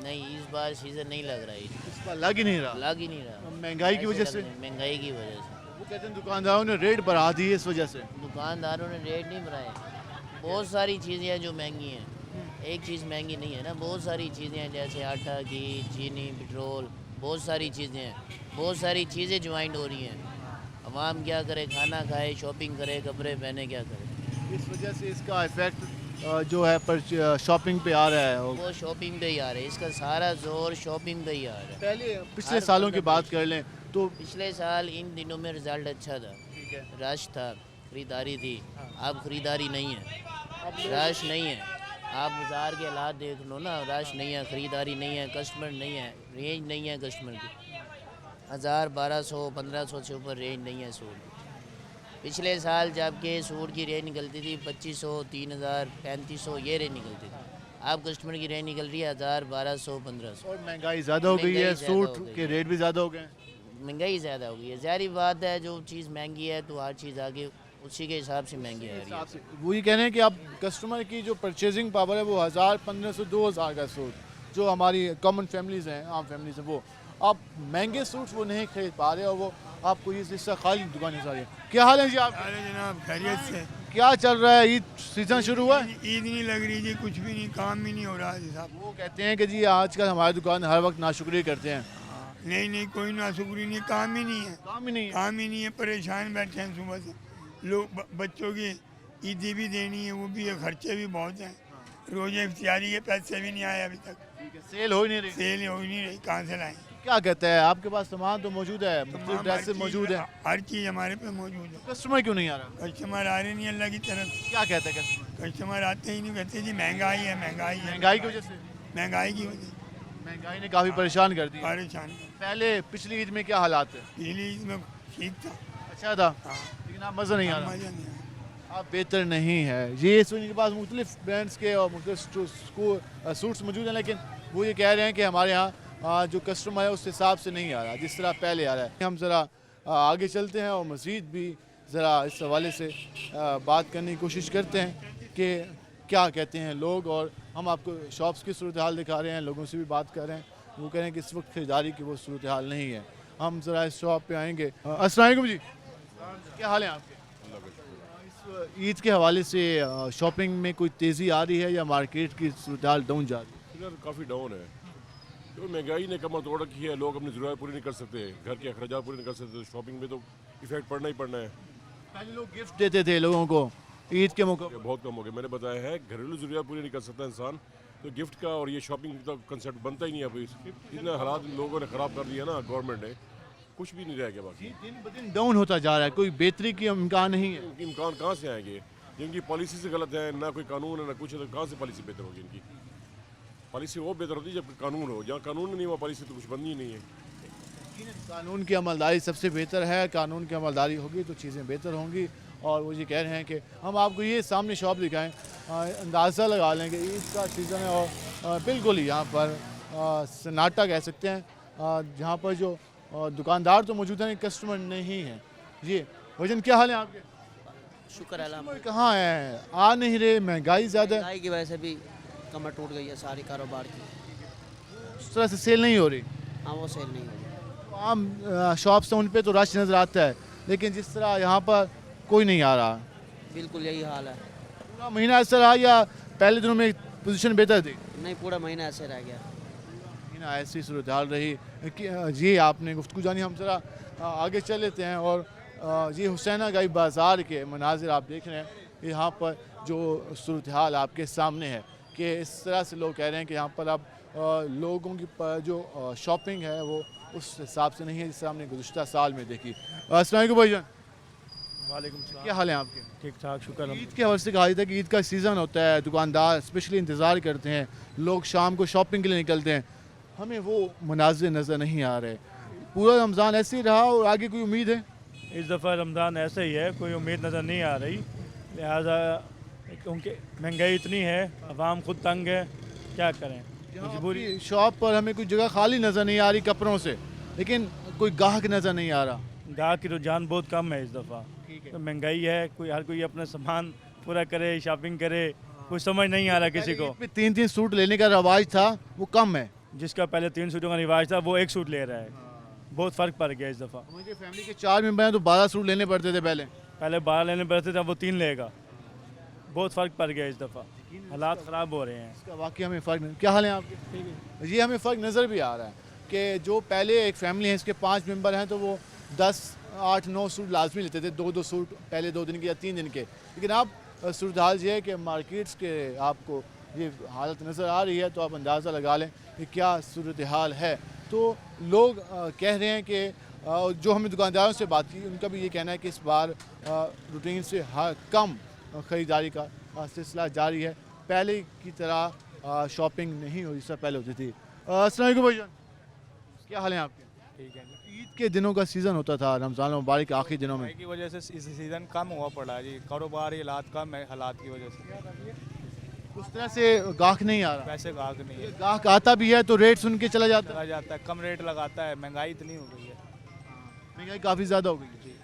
नहीं इस बार सीज़न नहीं लग रहा है, इस बार लग ही नहीं रहा। लग ही नहीं रहा, महंगाई की वजह से। महंगाई की वजह से। वो कहते हैं दुकानदारों ने रेट बढ़ा दिए इस वजह से। दुकानदारों ने रेट नहीं बढ़ाए, बहुत सारी चीज़ें हैं जो महंगी हैं, एक चीज़ महंगी नहीं है ना, बहुत सारी चीज़ें हैं जैसे आटा, घी, चीनी, पेट्रोल, बहुत सारी चीज़ें हैं, बहुत सारी चीज़ें ज्वाइन हो रही हैं। अवाम क्या करे, खाना खाए, शॉपिंग करे, कपड़े पहने, क्या करे? इस वजह से इसका इफेक्ट जो है पर शॉपिंग पे आ रहा है। वो शॉपिंग पे ही आ रहा है, इसका सारा जोर शॉपिंग पे ही आ रहा है। पहले पिछले सालों की बात कर लें तो पिछले साल इन दिनों में रिजल्ट अच्छा था, रश था, खरीदारी थी। अब खरीदारी नहीं है, रश नहीं है। आप बाज़ार के हालात देख लो ना, रश नहीं है, ख़रीदारी नहीं है, कस्टमर नहीं है, रेंज नहीं है कस्टमर की। 1000, 1200, 1500 से ऊपर रेंज नहीं है सूट की। पिछले साल जबकि सूट की रेंज निकलती थी 2500, 3000, 3500, ये रेंज निकलती थी। अब कस्टमर की रेंज निकल रही है 1000, 1200, 1500। और महंगाई ज़्यादा हो गई है, सूट के रेट भी ज़्यादा हो गए। महंगाई ज़्यादा हो गई है, ज़ाहिर बात है, जो चीज़ महंगी है तो हर चीज़ आगे उसी के हिसाब से महंगी आ रही है। वो ये कह रहे हैं कि अब कस्टमर की जो परचेजिंग पावर है वो 1000, 1500, 2000 का सूट जो हमारी कॉमन फैमिलीज़ हैं, आम फैमिलीज़ हैं, वो आप महंगे सूट्स वो नहीं खरीद पा रहे और वो आपको ये हिस्सा खाली दुकान आ रही है। क्या हाल है जी आप? जनाब खैरियत से। क्या चल रहा है? ईद सीज़न शुरू हुआ? ईद नहीं लग रही जी, कुछ भी नहीं, काम भी नहीं हो रहा जी साहब। वो कहते हैं कि जी आजकल हमारी दुकान हर वक्त नाशुक्री करते हैं। नहीं नहीं, कोई नाशुक्री नहीं, काम ही नहीं है, काम ही नहीं है, काम ही नहीं है, परेशान बैठे हैं सुबह से लोग। बच्चों की ईदी भी देनी है, वो भी है, खर्चे भी बहुत हैं, रोज़े इफ्तियारी के पैसे भी नहीं आए अभी तक। सेल हो ही नहीं रही। सेल हो ही नहीं रही, कहाँ से लाएं? क्या कहते हैं, आपके पास सामान तो मौजूद है, मुख्तलिफ ड्रेसेस मौजूद है, हर चीज़ हमारे पे मौजूद है। कस्टमर क्यों नहीं आ रहा? कस्टमर आ रहे नहीं अल्लाह की तरफ। क्या कहते हैं कस्टमर? कस्टमर आते ही नहीं, कहते जी महंगाई है, महंगाई है। महंगाई की वजह से? महंगाई की वजह से महंगाई ने काफ़ी परेशान कर दिया। परेशान। पहले पिछली ईद में क्या हालात थे? पिछली ईद में ठीक था, अच्छा था, लेकिन अब मज़ा नहीं आ रहा। मज़ा नहीं आया, अब बेहतर नहीं है। ये इनके पास मुख्तलिफ ब्रांड्स के और मुख्तलिफ सूट्स मौजूद हैं, लेकिन वो ये कह रहे हैं कि हमारे यहाँ जो कस्टमर है उस हिसाब से नहीं आ रहा जिस तरह पहले आ रहा है। हम ज़रा आगे चलते हैं और मज़ीद भी ज़रा इस हवाले से बात करने की कोशिश करते हैं कि क्या कहते हैं लोग, और हम आपको शॉप्स की सूरत हाल दिखा रहे हैं, लोगों से भी बात कर रहे हैं। वो कह रहे हैं कि इस वक्त खरीदारी की वो सूरत हाल नहीं है। हम ज़रा इस शॉप पे आएंगे। अस्सलाम वालेकुम जी, क्या हाल है आपके? इस ईद के हवाले से शॉपिंग में कोई तेज़ी आ रही है या मार्केट की सूरत हाल डाउन जा रही है? फिलहाल काफ़ी डाउन है, तो महंगाई ने कमर तोड़ रखी है। लोग अपनी ज़रूरत पूरी नहीं कर सकते, घर के अखराजात पूरे नहीं कर सकते, तो शॉपिंग में तो इफेक्ट पड़ना ही पड़ना है। पहले लोग गिफ्ट देते थे लोगों को ईद के मौके पर। बहुत कम हो गया, मैंने बताया है, घरेलू ज़रूरत पूरी नहीं कर सकता इंसान, तो गिफ्ट का और ये शॉपिंग का कंसेप्ट बनता ही नहीं है। अभी इतने हालात लोगों ने ख़राब कर दिया ना गवर्नमेंट ने, कुछ भी नहीं रह गया बाकी। दिन ब दिन डाउन होता जा रहा है, कोई बेहतरी की इम्कान नहीं है। इम्कान कहाँ से आएंगे? जिनकी पॉलिसी से गलत है, ना कोई कानून है ना कुछ है, तो कहाँ से पॉलिसी बेहतर होगी इनकी? पॉलिसी वो बेहतर होती है जब कानून हो, जहाँ कानून नहीं हुआ पॉलिसी तो कुछ बननी ही नहीं है। कानून की अमलदारी सबसे बेहतर है, कानून की अमलदारी होगी तो चीज़ें बेहतर होंगी। और वो ये कह रहे हैं कि हम आपको ये सामने शॉप दिखाएं, अंदाज़ा लगा लें कि ईद का सीज़न है और बिल्कुल ही यहाँ पर सन्नाटा कह सकते हैं, जहाँ पर जो दुकानदार तो मौजूद हैं, कस्टमर नहीं है। जी वजन क्या हाल है आपके? शुक्र है अल्लाह। कहाँ है, आ नहीं रहे, महंगाई ज़्यादा है, महंगाई की वजह से भी कमर टूट गई है सारी कारोबार की। उस तरह से सेल नहीं हो रही। हाँ वो सेल नहीं हो रही। आम शॉप्स हैं उन पे तो रश नज़र आता है, लेकिन जिस तरह यहाँ पर कोई नहीं आ रहा। बिल्कुल यही हाल है। पूरा महीना ऐसा रहा या पहले दिनों में पोजीशन बेहतर थी? नहीं, पूरा महीना ऐसे रह गया। महीना ऐसी सूरत हाल रही जी। आपने गुफ्तगू जानी, हम ज़रा आगे चल लेते हैं। और ये हुसैना गाई बाज़ार के मनाजिर आप देख रहे हैं, यहाँ पर जो सूरत हाल आपके सामने है कि इस तरह से लोग कह रहे हैं कि यहाँ पर अब लोगों की जो शॉपिंग है वो उस हिसाब से नहीं है जिससे हमने गुज़श्ता साल में देखी। अस्सलाम वालेकुम भाईजान। वालेकुम सलाम। क्या हाल है आपके? ठीक ठाक, शुक्र। ईद के हवाले से कहा जाता है कि ईद का सीज़न होता है, दुकानदार स्पेशली इंतज़ार करते हैं, लोग शाम को शॉपिंग के लिए निकलते हैं। हमें वो मनाज़िर नज़र नहीं आ रहे। पूरा रमज़ान ऐसे ही रहा और आगे कोई उम्मीद है? इस दफ़ा रमज़ान ऐसे ही है, कोई उम्मीद नज़र नहीं आ रही। लिहाजा क्योंकि महंगाई इतनी है, अवाम खुद तंग है, क्या करें। मजबूरी शॉप पर हमें कोई जगह खाली नज़र नहीं आ रही कपड़ों से, लेकिन कोई गाहक नज़र नहीं आ रहा। गाहक की रुझान बहुत कम है इस दफ़ा। तो महंगाई है, कोई हर कोई अपना सामान पूरा करे, शॉपिंग करे, कुछ समझ नहीं आ रहा किसी को। 3-3 सूट लेने का रवाज था वो कम है। जिसका पहले 3 सूटों का रिवाज था वो 1 सूट ले रहा है। बहुत फ़र्क पड़ गया इस दफ़ा। मुझे फैमिली के 4 मेंबर हैं तो 12 सूट लेने पड़ते थे पहले 12 लेने पड़ते थे, अब वो 3 लेगा। बहुत फ़र्क पड़ गया इस दफ़ा, हालात ख़राब हो रहे हैं। इसका वाकई हमें फ़र्क। क्या हाल है आपके? जी हमें फ़र्क नज़र भी आ रहा है कि जो पहले एक फैमिली है इसके 5 मेंबर हैं तो वो 10, 8, 9 सूट लाजमी लेते थे, 2-2 सूट पहले 2 दिन के या 3 दिन के। लेकिन अब सूरत हाल ये है कि मार्केट्स के आपको ये हालत नज़र आ रही है तो आप अंदाज़ा लगा लें कि क्या सूरत हाल है। तो लोग कह रहे हैं कि जो हमने दुकानदारों से बात की उनका भी ये कहना है कि इस बार रूटीन से कम ख़रीदारी का सिलसिला जारी है। पहले की तरह शॉपिंग नहीं हो जिससे पहले होती थी। अस्सलाम वालेकुम भाईजान, क्या हाल है आपके? ठीक है। ईद के दिनों का सीज़न होता था, रमज़ान मुबारक के आखिरी दिनों में की वजह से इस सीज़न कम हुआ पड़ा है जी, कारोबार हालात कम है, हालात की वजह से उस तरह से गाहक नहीं आ रहा। वैसे गाहक नहीं है। गाहक आता भी है तो रेट सुन के चला जाता है, कम रेट लगाता है। महंगाई इतनी हो गई है, महंगाई काफ़ी ज़्यादा हो गई है जी,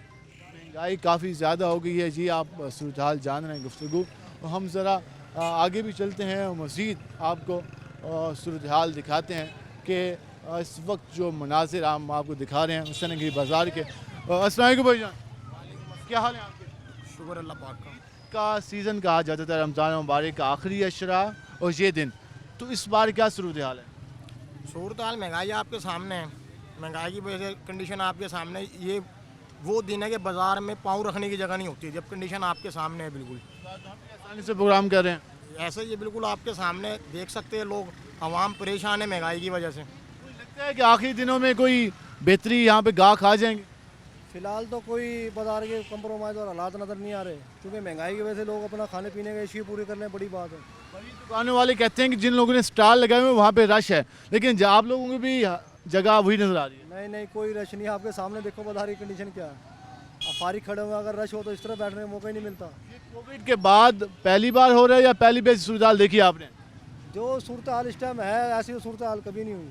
महंगाई काफ़ी ज़्यादा हो गई है जी। आप सूरत हाल जान रहे हैं गुफ्तगू, हम ज़रा आगे भी चलते हैं और मज़ीद आपको सूरत हाल दिखाते हैं कि इस वक्त जो मनाजिर हम आपको दिखा रहे हैं हुसैन गाई बाज़ार के। अस्सलाम वालेकुम भाईजान, क्या हाल है आपके? शुक्र अल्लाह पाक का सीज़न कहा जाता था रमज़ान मुबारक का आखिरी अशरा और ये दिन, तो इस बार क्या सूरत हाल है? सूरत हाल महंगाई आपके सामने है, महंगाई की वजह से कंडीशन आपके सामने। ये वो दिन है कि बाज़ार में पाँव रखने की जगह नहीं होती जब कंडीशन आपके सामने है। बिल्कुल आसानी से प्रोग्राम कर रहे हैं, ऐसे ये बिल्कुल आपके सामने देख सकते हैं। लोग आवाम परेशान है महंगाई की वजह से। लगता है कि आखिरी दिनों में कोई बेहतरी यहाँ पे गाहक आ जाएंगे? फिलहाल तो कोई बाजार के कंप्रोमाइज़ और हालात नज़र नहीं आ रहे, क्योंकि महंगाई की वजह से लोग अपना खाने पीने के इश्यू पूरी करने बड़ी बात है। दुकानों वाले कहते हैं कि जिन लोगों ने स्टॉल लगाए हुए वहाँ पे रश है, लेकिन आप लोगों की भी जगह वही नज़र आ रही है। नहीं नहीं, कोई रश नहीं, आपके सामने देखो बाजार की कंडीशन क्या है। अब फारिग खड़े हुए अगर रश हो तो इस तरह बैठने का मौका ही नहीं मिलता। कोविड के बाद पहली बार हो रहा है या पहली बार सूरत हाल देखी आपने? जो सूरत हाल इस टाइम है ऐसी सूरत हाल कभी नहीं हुई।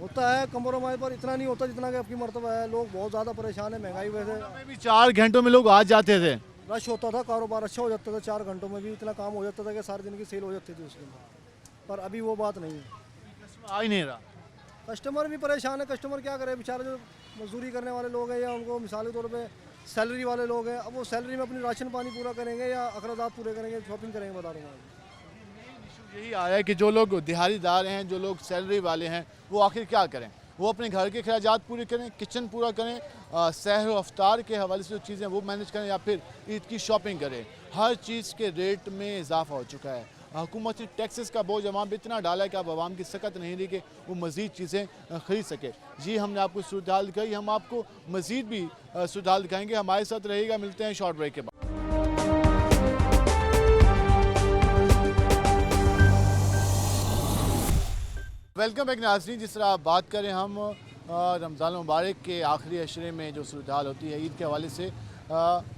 होता है कंप्रोमाइज़ पर इतना नहीं होता जितना कि आपकी मरतबा है। लोग बहुत ज़्यादा परेशान है महंगाई वजह से। 4 घंटों में लोग आ जाते थे, रश होता था, कारोबार अच्छा हो जाता था, 4 घंटों में भी इतना काम हो जाता था कि सारे दिन की सेल हो जाती थी उसके बाद। पर अभी वो बात नहीं है, आ ही नहीं रहा। कस्टमर भी परेशान है। कस्टमर क्या करे बेचारे, जो मजदूरी करने वाले लोग हैं या उनको मिसाल के तौर पे सैलरी वाले लोग हैं, अब वो सैलरी में अपनी राशन पानी पूरा करेंगे या अखराजात पूरे करेंगे, शॉपिंग करेंगे, बता रहा हूँ। यही आ रहा है कि जो लोग दिहाड़ीदार हैं, जो लोग सैलरी वाले हैं, वो आखिर क्या करें? वो अपने घर के खर्चात पूरे करें, किचन पूरा करें, सहर व अफ्तार के हवाले से जो चीज़ें वो मैनेज करें, या फिर ईद की शॉपिंग करें। हर चीज़ के रेट में इजाफा हो चुका है। हुकूमत ने टैक्सेस का बोझ अवाम पर इतना डाला है कि अब अवाम की सकत नहीं रही कि वो मज़ीद चीज़ें ख़रीद सके। जी, हमने आपको सूरत हाल दिखाई, हम आपको मज़ीद भी सूरत हाल दिखाएँगे। हमारे साथ रहेगा, मिलते हैं शॉर्ट ब्रेक के बाद। वेलकम बैक नाज़रीन। जिस तरह आप बात करें हम रमज़ान मुबारक के आखिरी अशरे में जो सूरत हाल होती है ईद के हवाले से,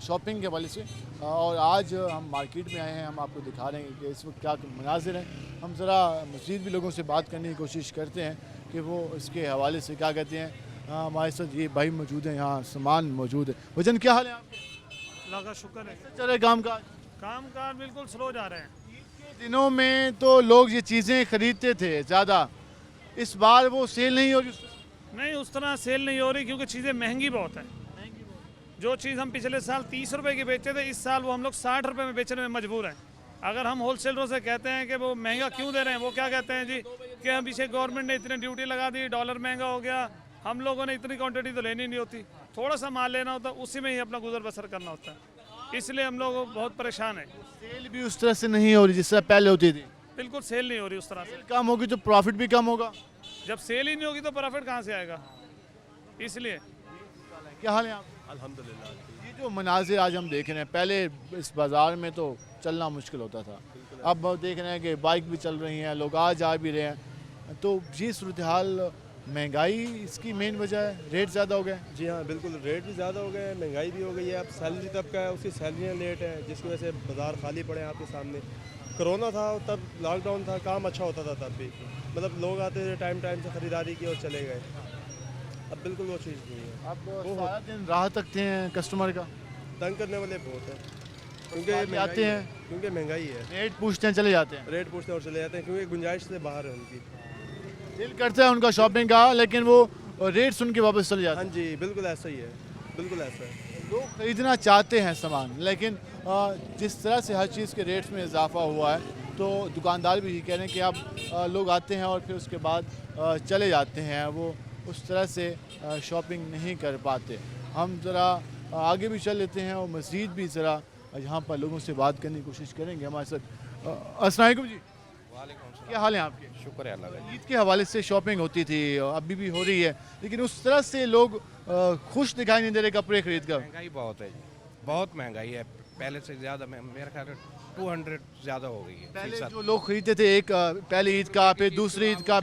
शॉपिंग के हवाले से, और आज हम मार्केट में आए हैं, हम आपको दिखा रहे हैं कि इस वक्त क्या मनाजिर हैं। हम ज़रा मज़ीद भी लोगों से बात करने की कोशिश करते हैं कि वो इसके हवाले से क्या कहते हैं। हमारे साथ ये भाई मौजूद हैं, यहाँ सामान मौजूद है। वजन क्या हाल है आपके? अल्लाह का शुक्र है। चल रहे काम काज बिल्कुल स्लो जा रहे हैं। ईद के दिनों में तो लोग ये चीज़ें ख़रीदते थे ज़्यादा, इस बार वो सेल नहीं हो रही। नहीं, उस तरह सेल नहीं हो रही क्योंकि चीज़ें महंगी बहुत है। जो चीज़ हम पिछले साल 30 रुपए की बेचते थे, इस साल वो हम लोग 60 रुपए में बेचने में मजबूर हैं। अगर हम होलसेलरों से कहते हैं कि वो महंगा क्यों दे रहे हैं, वो क्या कहते हैं जी कि हम पीछे गवर्नमेंट ने इतनी ड्यूटी लगा दी, डॉलर महंगा हो गया, हम लोगों ने इतनी क्वांटिटी तो लेनी नहीं होती, थोड़ा सा माल लेना होता, उसी में ही अपना गुजर बसर करना होता है। इसलिए हम लोग बहुत परेशान हैं। सेल भी उस तरह से नहीं हो रही जिस तरह पहले होती थी। बिल्कुल सेल नहीं हो रही उस तरह से। कम होगी तो प्रॉफिट भी कम होगा। जब सेल ही नहीं होगी तो प्रॉफिट कहाँ से आएगा? इसलिए। क्या हाल है आप? अल्हम्दुलिल्लाह। ये जो मनाजिर आज हम देख रहे हैं, पहले इस बाज़ार में तो चलना मुश्किल होता था, अब देख रहे हैं कि बाइक भी चल रही हैं, लोग आ जा भी रहे हैं। तो ये सूरत हाल, महंगाई इसकी मेन वजह है, रेट ज़्यादा हो गए। जी हाँ, बिल्कुल, रेट भी ज़्यादा हो गए, महंगाई भी हो गई है। अब सैलरी तबका है, उसकी सैलरियाँ लेट हैं, जिसकी वजह से बाज़ार खाली पड़े हैं आपके सामने। कोरोना था तब, लॉकडाउन था, काम अच्छा होता था तब भी, मतलब लोग आते थे टाइम से ख़रीदारी की और चले गए। अब बिल्कुल वो चीज़ नहीं है। अब सारा दिन राह तकते हैं कस्टमर का, तंग करने वाले बहुत हैं, क्योंकि आते हैं, क्योंकि महंगाई है। रेट पूछते हैं, चले जाते हैं। रेट पूछते हैं और चले जाते हैं, क्योंकि गुंजाइश से बाहर है उनकी। दिल करता है उनका शॉपिंग का, लेकिन वो रेट सुन के वापस चले जाते हैं। हाँ जी, बिल्कुल ऐसा ही है, बिल्कुल ऐसा है। लोग खरीदना चाहते हैं सामान, लेकिन जिस तरह से हर चीज़ के रेट्स में इजाफा हुआ है, तो दुकानदार भी यही कह रहे हैं कि अब लोग आते हैं और फिर उसके बाद चले जाते हैं, वो उस तरह से शॉपिंग नहीं कर पाते। हम ज़रा आगे भी चल लेते हैं और मज़ीद भी ज़रा यहाँ पर लोगों से बात करने की कोशिश करेंगे। हमारे साथ अस्सलाम वालेकुम जी। क्या हाल है आपके? शुक्र है अल्लाह का। ईद के हवाले से शॉपिंग होती थी, अभी भी हो रही है, लेकिन उस तरह से लोग खुश दिखाई नहीं दे रहे कपड़े खरीद कर। महंगाई बहुत है जी, बहुत महंगाई है, पहले से ज़्यादा। मेरा ख्याल 200 ज़्यादा हो गई है। पहले जो लोग खरीदते थे, एक पहले ईद का, फिर दूसरी ईद का,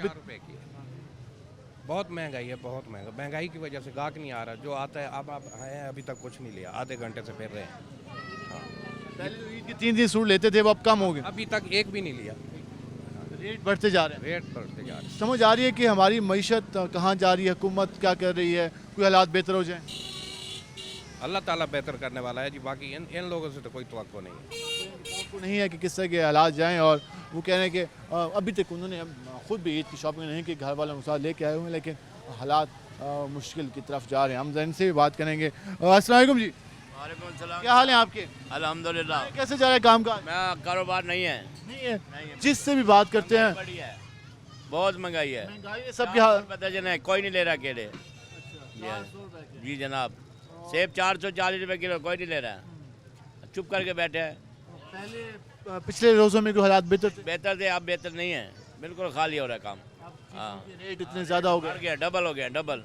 बहुत महंगाई है, बहुत महंगा। महंगाई की वजह से गाहक नहीं आ रहा, जो आता है अब आए अभी तक कुछ नहीं लिया, आधे घंटे से फिर रहे हैं। हाँ। पहले ईद के 3 सूट लेते थे, वो अब कम हो गए, अभी तक एक भी नहीं लिया। रेट बढ़ते जा रहे हैं। रेट बढ़ते जा रहे हैं। समझ आ रही है कि हमारी मईशत कहाँ जा रही है, हुकूमत क्या कर रही है, कोई हालात बेहतर हो जाए? अल्लाह ताला बेहतर करने वाला है जी, बाकी इन लोगों से तो कोई तवक्को नहीं है। आपको नहीं है कि किस तरह के हालात जाएं, और वो कह रहे हैं कि अभी तक उन्होंने खुद भी ईद की शॉपिंग नहीं की, घर वालों के साथ लेके आए हुए हैं, लेकिन हालात मुश्किल की तरफ जा रहे हैं। हम इनसे भी बात करेंगे। अस्सलाम वालेकुम जी। वालेकुम सलाम। क्या हाल है आपके? अल्हम्दुलिल्लाह। कैसे जा रहा है काम काज? मैं कारोबार नहीं है। नहीं है, जिससे भी बात करते हैं बड़ी है, बहुत महंगाई है। महंगाई सबके हाल पता चला है, कोई नहीं ले रहा केले। जी जनाब, सेब 440 रुपए किलो, कोई नहीं ले रहा, चुप करके बैठे हैं। पहले पिछले रोज़ों में कोई हालात बेहतर थे? बेहतर थे, अब बेहतर नहीं है, बिल्कुल खाली हो रहा है काम। हाँ, रेट इतने ज़्यादा हो गए, डबल हो गया, डबल।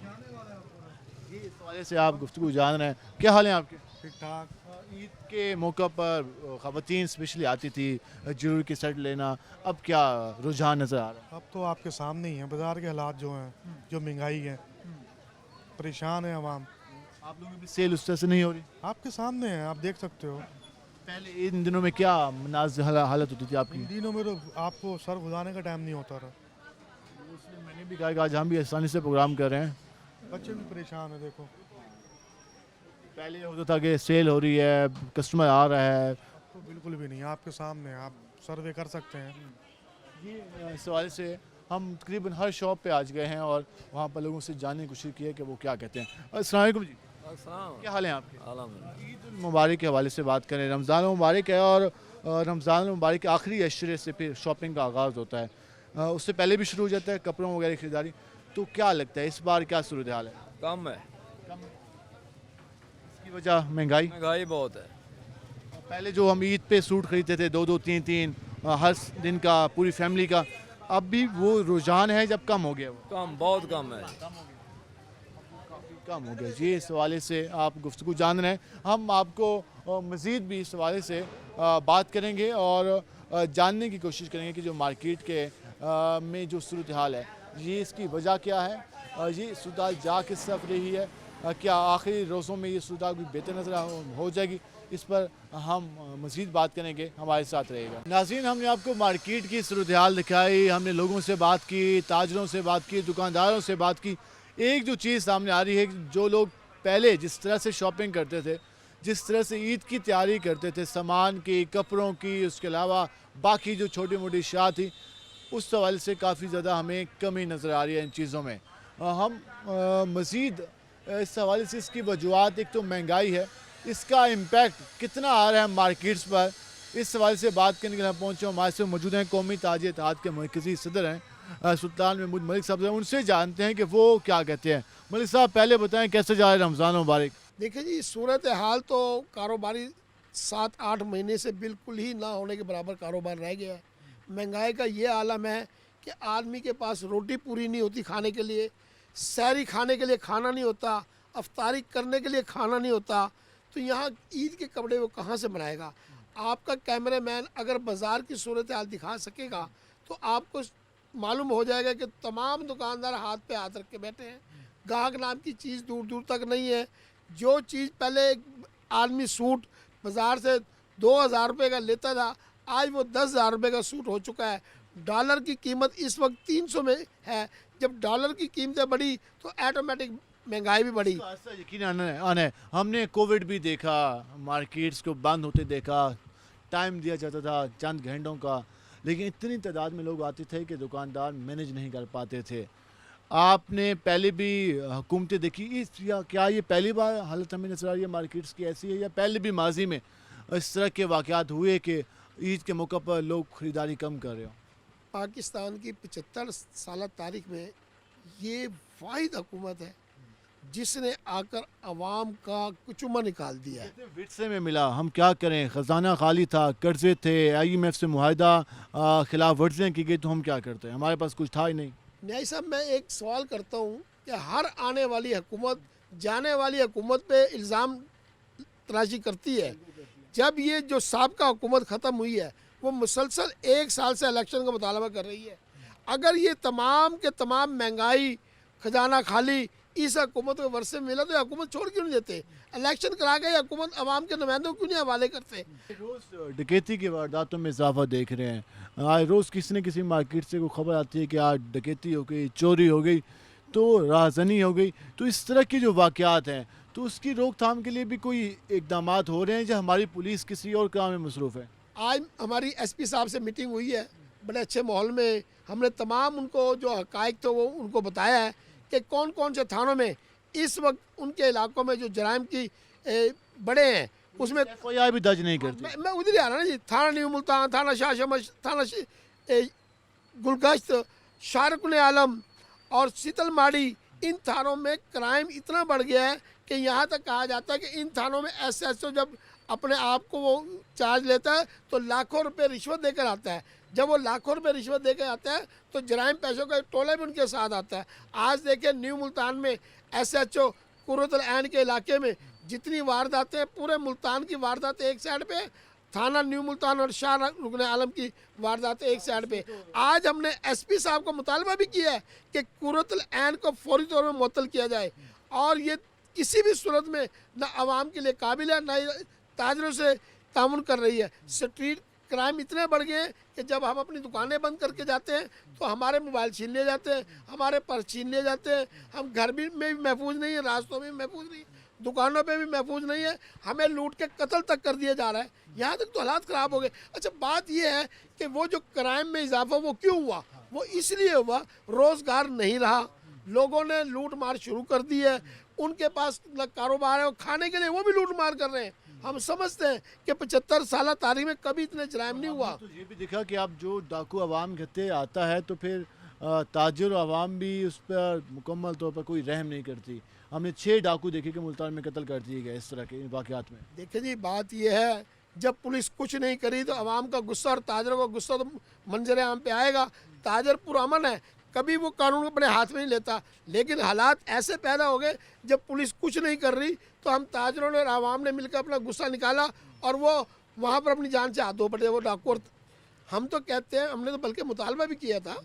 इस हवाले से आप गुफ्तगू जान रहे हैं। क्या हाल है आपके? ठीक ठाक। ईद के मौका पर ख़वातीन स्पेशली आती थी जरूरी की सेट लेना, अब क्या रुझान नज़र आ रहा है? अब तो आपके सामने ही है बाज़ार के हालात जो हैं, जो महंगाई है, परेशान है आवाम। आप लोगों की सेल उस तरह से नहीं हो रही? आपके सामने है, आप देख सकते हो। पहले इन दिनों में क्या हालत होती थी आपकी? इन दिनों में तो आपको सर गुजारने का टाइम नहीं होता रहा। मैंने भी कहा कि आज हम भी आसानी से प्रोग्राम कर रहे हैं। बच्चे भी परेशान है, देखो पहले होता था कि सेल हो रही है, कस्टमर आ रहा है, तो बिल्कुल भी नहीं, आपके सामने आप सर्वे कर सकते हैं। ये इस हवाले से हम तकरीबन हर शॉप पे आज गए हैं और वहाँ पर लोगों से जानने की कोशिश की है कि वो क्या कहते हैं। अस्सलाम वालेकुम जी, क्या हाल है आपके? ईद मुबारक के हवाले से बात करें, रमज़ान मुबारक है और रमज़ान मुबारक के आखिरी अशरे से फिर शॉपिंग का आगाज़ होता है, उससे पहले भी शुरू हो जाता है कपड़ों वगैरह की खरीदारी। तो क्या लगता है इस बार क्या सूरत हाल है? कम है। इसकी वजह महंगाई बहुत है। पहले जो हम ईद पे सूट खरीदते थे 2-2 3-3 हर दिन का, पूरी फैमिली का, अब भी वो रुझान है जब कम हो गया? वो बहुत कम है। कम हो गया जी। इस हवाले से आप गुफ्तगू जान रहे हैं, हम आपको मज़ीद भी इस हवाले से बात करेंगे और जानने की कोशिश करेंगे कि जो मार्केट के में जो सूरत हाल है, ये इसकी वजह क्या है, ये सूरत हाल जा किस तरफ रही है, क्या आखिरी रोज़ों में ये सूरत हाल भी बेहतर नज़र हो जाएगी, इस पर हम मज़ीद बात करेंगे, हमारे साथ रहेगा। नाज़रीन, हमने आपको मार्केट की सूरत हाल दिखाई, हमने लोगों से बात की, ताजरों से बात की, दुकानदारों से बात की। एक जो चीज़ सामने आ रही है, जो लोग पहले जिस तरह से शॉपिंग करते थे, जिस तरह से ईद की तैयारी करते थे, सामान की, कपड़ों की, उसके अलावा बाकी जो छोटी मोटी शाह थी, उस हवाले से काफ़ी ज़्यादा हमें कमी नज़र आ रही है इन चीज़ों में। हम मज़ीद इस हवाले से इसकी वजूहत, एक तो महंगाई है, इसका इम्पैक्ट कितना आ रहा है मार्केट्स पर, इस हवाले से बात करने के लिए हम पहुँचे। हमारे से मौजूद हैं कौमी ताज इत्तेहाद के मरकज़ी सदर हैं सुल्तान महमूद मलिक साहब, उनसे जानते हैं कि वो क्या कहते हैं। मलिक साहब, पहले बताएं कैसे जा रहा है रमज़ान मुबारक? देखिए जी, सूरत हाल तो कारोबारी 7-8 महीने से बिल्कुल ही ना होने के बराबर कारोबार रह गया है। महंगाई का ये आलम है कि आदमी के पास रोटी पूरी नहीं होती खाने के लिए, सहरी खाने के लिए खाना नहीं होता, अफ्तारी करने के लिए खाना नहीं होता, तो यहाँ ईद के कपड़े वो कहाँ से बनाएगा? आपका कैमरामैन अगर बाज़ार की सूरत हाल दिखा सकेगा तो आपको मालूम हो जाएगा कि तमाम दुकानदार हाथ पे हाथ रख के बैठे हैं। गाहक नाम की चीज़ दूर दूर तक नहीं है। जो चीज़ पहले एक आदमी सूट बाज़ार से 2000 रुपये का लेता था, आज वो 10,000 रुपये का सूट हो चुका है। डॉलर की कीमत इस वक्त 300 में है। जब डॉलर की कीमतें बढ़ी तो ऑटोमेटिक महंगाई भी बढ़ी। यकीन आना है, हमने कोविड भी देखा, मार्केट्स को बंद होते देखा, टाइम दिया जाता था चंद घंटों का, लेकिन इतनी तादाद में लोग आते थे कि दुकानदार मैनेज नहीं कर पाते थे। आपने पहले भी हुकूमतें देखी इस, या क्या ये पहली बार हालत हमें नजर आ रही है मार्केट्स की ऐसी है, या पहले भी माजी में इस तरह के वाक़यात हुए कि ईद के मौके पर लोग ख़रीदारी कम कर रहे हो? पाकिस्तान की 75 साल तारीख में ये वाहिद हुकूमत है जिसने आकर अवाम का कुचुमा निकाल दिया है। विरसे में मिला, हम क्या करें, ख़जाना खाली था, कर्जे थे, IMF से मुआहदा खिलाफ वर्जियाँ की गई, तो हम क्या करते हैं, हमारे पास कुछ था ही नहीं। न्याय साहब, मैं एक सवाल करता हूँ कि हर आने वाली हुकूमत जाने वाली हुकूमत पे इल्ज़ाम तराशी करती है। जब ये जो साबका हुकूमत ख़त्म हुई है, वो मुसलसल 1 साल से इलेक्शन का मुतालबा कर रही है। अगर ये तमाम के तमाम महंगाई, खजाना खाली इस हुकूमत को वर्षे में मिला तो हुकूमत छोड़ क्यों नहीं देते? इलेक्शन करा के हुकूमत आवाम के नुमाइंदों क्यों नहीं हवाले करते? रोज़ डकैती की वारदातों में इजाफा देख रहे हैं। आज रोज़ किसी न किसी मार्केट से कोई खबर आती है कि आज डकैती हो गई, चोरी हो गई, तो राहज़नी हो गई। तो इस तरह की जो वाक़यात हैं, तो उसकी रोकथाम के लिए भी कोई इकदाम हो रहे हैं, या हमारी पुलिस किसी और काम में मसरूफ़ है? आज हमारी SP साहब से मीटिंग हुई है, बड़े अच्छे माहौल में। हमने तमाम उनको जो हक़ाइक़ थे वो उनको बताया है कि कौन कौन से थानों में इस वक्त उनके इलाकों में जो जराइम की बड़े हैं उसमें FIR भी दर्ज नहीं करते। मैं उधर ही आ रहा ना जी, थाना न्यू मुल्तान, थाना शाह शमश, थाना गुलगश्त, शारकुन आलम और शीतलमाड़ी, इन थानों में क्राइम इतना बढ़ गया है कि यहाँ तक कहा जाता है कि इन थानों में SHO जब अपने आप को वो चार्ज लेता है तो लाखों रुपए रिश्वत देकर आता है। जब वो लाखों रुपए रिश्वत देकर आता है तो जराइम पैसों का टोला भी उनके साथ आता है। आज देखें न्यू मुल्तान में SHO कुर्रतुल ऐन के इलाके में जितनी वारदातें हैं, पूरे मुल्तान की वारदातें एक साइड पे, थाना न्यू मुल्तान और शाह रुकन आलम की वारदातें एक साइड पे। आज हमने SP साहब को मुतालबा भी किया है कि कुर्रतुल ऐन को फौरी तौर पर मुअत्तल किया जाए, और ये किसी भी सूरत में ना आवाम के लिए काबिल है, ना ताजरों से तामुन कर रही है। स्ट्रीट क्राइम इतने बढ़ गए कि जब हम अपनी दुकानें बंद करके जाते हैं तो हमारे मोबाइल छीन लिए जाते हैं, हमारे पर्स छीन लिए जाते हैं, हम घर में भी महफूज नहीं है, रास्तों में भी महफूज नहीं। दुकानों पे भी महफूज नहीं है, हमें लूट के कत्ल तक कर दिया जा रहा है। यहाँ तक तो हालात ख़राब हो गए। अच्छा, बात ये है कि वो जो क्राइम में इजाफा वो क्यों हुआ? वो इसलिए हुआ, रोज़गार नहीं रहा, लोगों ने लूट मार शुरू कर दी है, उनके पास कारोबार है, वो खाने के लिए वो भी लूट मार कर रहे हैं। हम समझते हैं कि 75 साल तारीख में कभी इतने जराइम नहीं हुआ। तो ये भी दिखा कि आप जो डाकू अवाम कहते आता है तो फिर ताजिर अवाम भी उस पर मुकम्मल तौर पर कोई रहम नहीं करती। हमने 6 डाकू देखे कि मुल्तान में कत्ल कर दिए गए इस तरह के वाक़यात में। देखिए जी, बात यह है, जब पुलिस कुछ नहीं करी तो अवाम का गुस्सा और ताजरों का गुस्सा तो मंजर आम पे आएगा। ताजर पुरअमन है, कभी वो कानून अपने हाथ में नहीं लेता, लेकिन हालात ऐसे पैदा हो गए जब पुलिस कुछ नहीं कर रही तो हम ताजरों ने और आवाम ने मिलकर अपना गुस्सा निकाला और वो वहाँ पर अपनी जान से हाथ धो पड़े वो डाकू। हम तो कहते हैं, हमने तो बल्कि मुतालबा भी किया था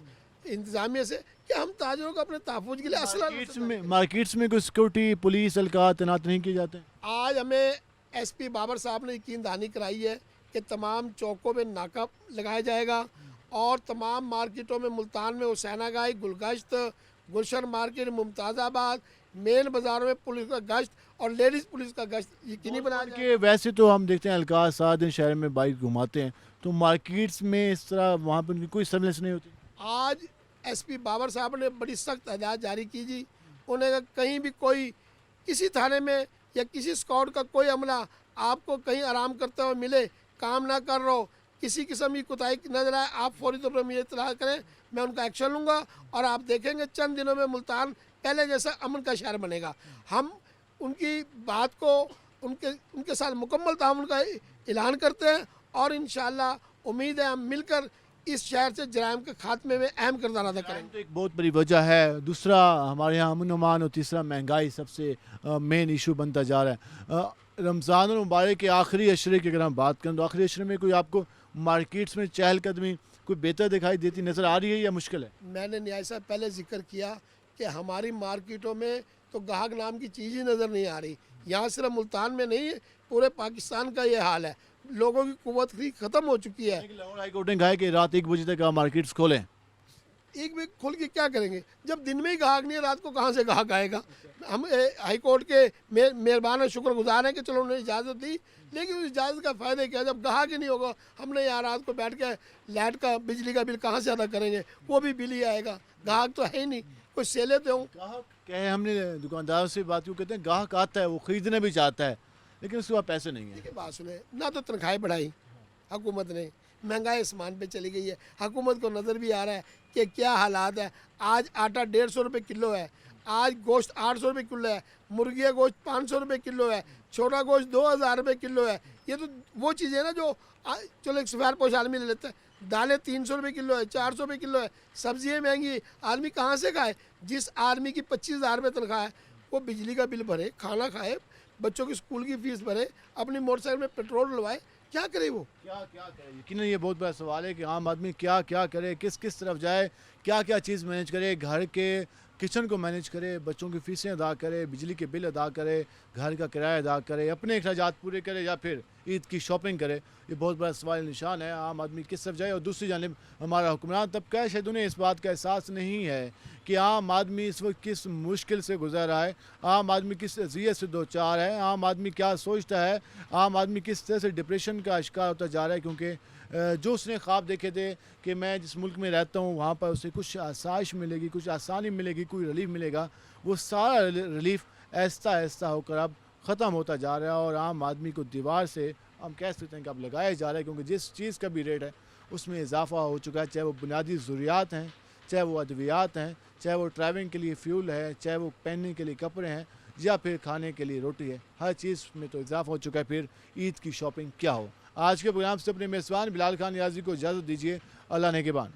इंतजामिया से कि हम ताजरों को अपने तहफ़्फ़ुज़ के लिए असला मार्केट्स में कोई सिक्योरिटी पुलिस एहलकार तैनात नहीं किए जाते। आज हमें SP बाबर साहब ने यकीन दहानी कराई है कि तमाम चौकों में नाका लगाया जाएगा और तमाम मार्केटों में, मुल्तान में हुसैनागाई, गुलगश्त, गुलशन मार्केट, मुमताज़ाबाद, मेन बाज़ारों में पुलिस का गश्त और लेडीज़ पुलिस का गश्त यकीनी बनाया कि वैसे तो हम देखते हैं एहलकार 7 दिन शहर में बाइक घुमाते हैं, तो मार्केट्स में इस तरह वहाँ पर उनकी कोई सर्विलेंस नहीं होती। आज SP बाबर साहब ने बड़ी सख्त हिदायत जारी की जी। उन्हें कहीं भी कोई किसी थाने में या किसी स्क्वाड का कोई अमला आपको कहीं आराम करते हुए मिले, काम ना कर रहा हो, किसी किस्म की कोताही नजर आए, आप फौरी तौर पर मुझे इत्तला करें, मैं उनका एक्शन लूँगा और आप देखेंगे चंद दिनों में मुल्तान पहले जैसा अमन का शहर बनेगा। हम उनकी बात को उनके साथ मुकम्मल ताउन का ऐलान करते हैं और इंशाअल्लाह उम्मीद है हम मिलकर इस शहर से जराइम के खात्मे में अहम किरदार अदा करेंगे। तो एक बहुत बड़ी वजह है, दूसरा हमारे यहाँ अमन अमान और तीसरा महंगाई सबसे मेन इशू बनता जा रहा है। रमज़ान और मुबारक के आखिरी अशरे की अगर हम बात करें तो आखिरी अशरे में कोई आपको मार्केट्स में चहलकदमी कोई बेहतर दिखाई देती नज़र आ रही है या मुश्किल है? मैंने न्याय साहब पहले जिक्र किया कि हमारी मार्केटों में तो गाहक नाम की चीज़ ही नज़र नहीं आ रही। यहाँ सिर्फ मुल्तान में नहीं, पूरे पाकिस्तान का ये हाल है, लोगों की कुव्वत ख़त्म हो चुकी है। लाहौर हाई कोर्ट ने कहा है कि रात 1 बजे तक आप मार्केट्स खोलें। 1 बजे खोल के क्या करेंगे जब दिन में ही गाहक नहीं है, रात को कहाँ से गाहक आएगा? हम हाई कोर्ट के मेहरबान और शुक्रगुजार हैं कि चलो उन्होंने इजाज़त दी, लेकिन उस इजाज़त का फ़ायदा क्या जब गाहक ही नहीं होगा? हमने यहाँ रात को बैठ के लाइट का, बिजली का बिल कहाँ से अदा करेंगे? वो भी बिल ही आएगा, गाहक तो है ही नहीं, कोई सेले तो हूँ। गाहक क्या, हमने दुकानदारों से बात क्यों कहते हैं, गाहक आता है, वो ख़रीदना भी चाहता है, लेकिन उसके पास पैसे नहीं है। बात सुने ना, तो तनख्वाहें बढ़ाई हुकूमत ने, महंगाई आसमान पे चली गई है, हुकूमत को नज़र भी आ रहा है कि क्या हालात है। आज आटा 150 रुपये किलो है, आज गोश्त 800 रुपये किलो है, मुर्गिया गोश्त 500 रुपये किलो है, छोटा गोश्त 2000 रुपये किलो है। ये तो वो चीज़ें ना जो चलो एक सफेद पोश आदमी ले लेता है। दालें 300 रुपये किलो है, 400 रुपये किलो है, सब्जियाँ महंगी, आदमी कहाँ से खाए? जिस आदमी की 25,000 रुपये तनख्वाह है वो बिजली का बिल भरे, खाना खाए, बच्चों की स्कूल की फीस भरे, अपनी मोटरसाइकिल में पेट्रोल डलवाए, क्या करे वो? क्या करे? यकीनन ये बहुत बड़ा सवाल है कि आम आदमी क्या क्या करे, किस किस तरफ जाए, क्या क्या चीज़ मैनेज करे, घर के किचन को मैनेज करे, बच्चों की फ़ीसें अदा करे, बिजली के बिल अदा करे, घर का किराया अदा करे, अपने अखराजात पूरे करे या फिर ईद की शॉपिंग करे। ये बहुत बड़ा सवाल निशान है, आम आदमी किस तरफ जाए। और दूसरी जानिब हमारा हुक्मरान तबका है, शायद उन्हें इस बात का एहसास नहीं है कि आम आदमी इस वक्त किस मुश्किल से गुजर रहा है, आम आदमी किस अज़ियत से दो चार है, आम आदमी क्या सोचता है, आम आदमी किस तरह से डिप्रेशन का शिकार होता जा रहा है। क्योंकि जो उसने ख्वाब देखे थे कि मैं जिस मुल्क में रहता हूँ वहाँ पर उसे कुछ आसाइश मिलेगी, कुछ आसानी मिलेगी, कोई रिलीफ मिलेगा, वो सारा रिलीफ आहिस्ता आहिस्ता होकर अब ख़त्म होता जा रहा है। और आम आदमी को दीवार से हम कह सकते हैं कि अब लगाया जा रहा है, क्योंकि जिस चीज़ का भी रेट है उसमें इजाफा हो चुका है, चाहे वो बुनियादी ज़रूरियात हैं, चाहे वो अद्वियात हैं, चाहे वो ट्रैवलिंग के लिए फ्यूल है, चाहे वो पहनने के लिए कपड़े हैं या फिर खाने के लिए रोटी है, हर चीज़ में तो इजाफा हो चुका है। फिर ईद की शॉपिंग क्या हो? आज के प्रोग्राम से अपने मेज़बान बिलाल खान नियाज़ी को इजाज़त दीजिए। अल्लाह ने के बान।